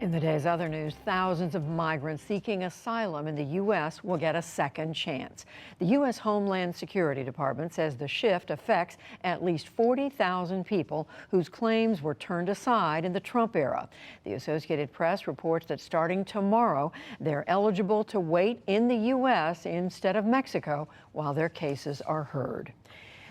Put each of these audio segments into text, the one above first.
In the day's other news, thousands of migrants seeking asylum in the U.S. will get a second chance. The U.S. Homeland Security Department says the shift affects at least 40,000 people whose claims were turned aside in the Trump era. The Associated Press reports that starting tomorrow, they're eligible to wait in the U.S. instead of Mexico while their cases are heard.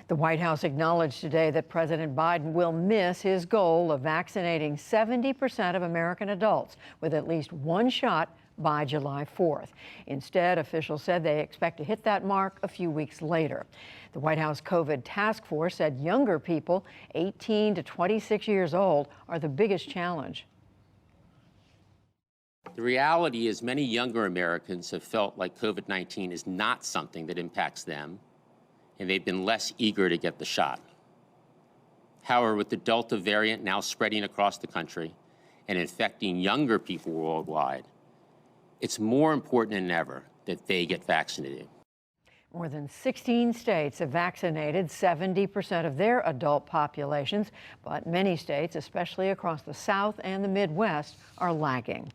The White House acknowledged today that President Biden will miss his goal of vaccinating 70% of American adults with at least one shot by July 4th. Instead, officials said they expect to hit that mark a few weeks later. The White House COVID task force said younger people, 18 to 26 years old, are the biggest challenge. The reality is many younger Americans have felt like COVID-19 is not something that impacts them, and they've been less eager to get the shot. However, with the Delta variant now spreading across the country and infecting younger people worldwide, it's more important than ever that they get vaccinated. More than 16 states have vaccinated 70% of their adult populations, but many states, especially across the South and the Midwest, are lagging.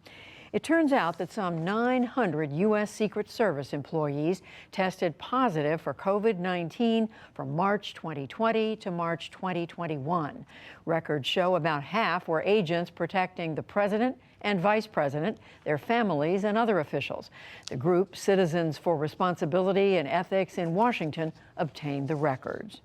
It turns out that some 900 U.S. Secret Service employees tested positive for COVID-19 from March 2020 to March 2021. Records show about half were agents protecting the president and vice president, their families, and other officials. The group Citizens for Responsibility and Ethics in Washington obtained the records.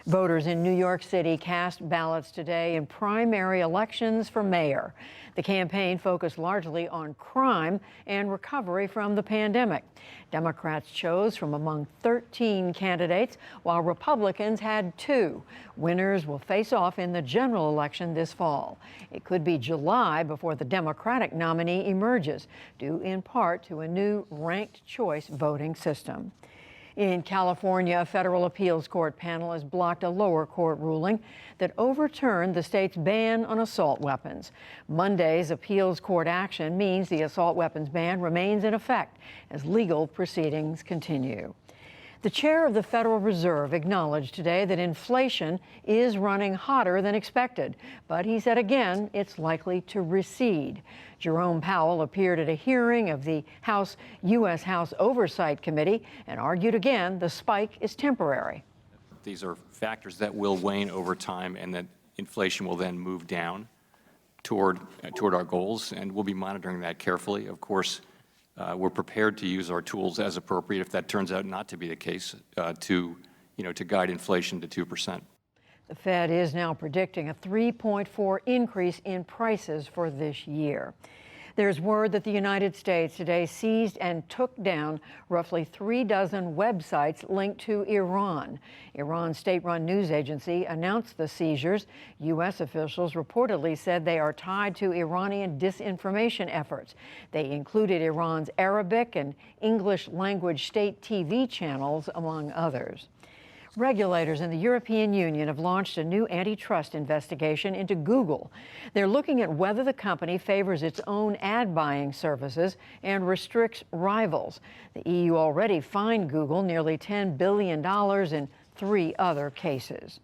Voters in New York City cast ballots today in primary elections for mayor. The campaign focused largely on crime and recovery from the pandemic. Democrats chose from among 13 candidates, while Republicans had 2. Winners will face off in the general election this fall. It could be July before the Democratic nominee emerges, due in part to a new ranked choice voting system. In California, a federal appeals court panel has blocked a lower court ruling that overturned the state's ban on assault weapons. Monday's appeals court action means the assault weapons ban remains in effect as legal proceedings continue. The chair of the Federal Reserve acknowledged today that inflation is running hotter than expected, but he said again it's likely to recede. Jerome Powell appeared at a hearing of the U.S. House Oversight Committee and argued again the spike is temporary. These are factors that will wane over time and that inflation will then move down toward our goals, and we'll be monitoring that carefully. Of course, we're prepared to use our tools as appropriate if that turns out not to be the case to guide inflation to 2%. The Fed is now predicting a 3.4 increase in prices for this year. There's word that the United States today seized and took down roughly 3 dozen websites linked to Iran. Iran's state-run news agency announced the seizures. U.S. officials reportedly said they are tied to Iranian disinformation efforts. They included Iran's Arabic and English language state TV channels, among others. Regulators in the European Union have launched a new antitrust investigation into Google. They're looking at whether the company favors its own ad buying services and restricts rivals. The EU already fined Google nearly $10 billion in 3 other cases.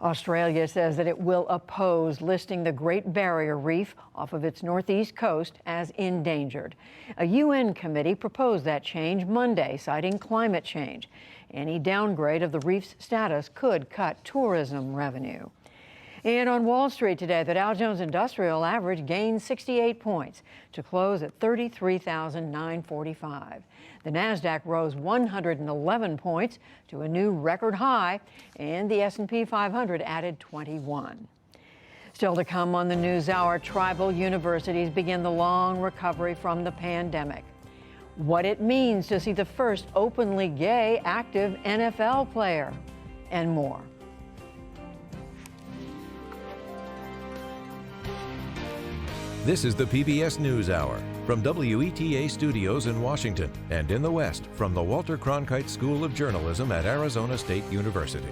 Australia says that it will oppose listing the Great Barrier Reef off of its northeast coast as endangered. A UN committee proposed that change Monday, citing climate change. Any downgrade of the reef's status could cut tourism revenue. And on Wall Street today, the Dow Jones Industrial Average gained 68 points to close at 33,945. The Nasdaq rose 111 points to a new record high, and the S&P 500 added 21. Still to come on the NewsHour, tribal universities begin the long recovery from the pandemic. What it means to see the first openly gay active NFL player, and more. This is the PBS NewsHour from WETA Studios in Washington and in the West from the Walter Cronkite School of Journalism at Arizona State University.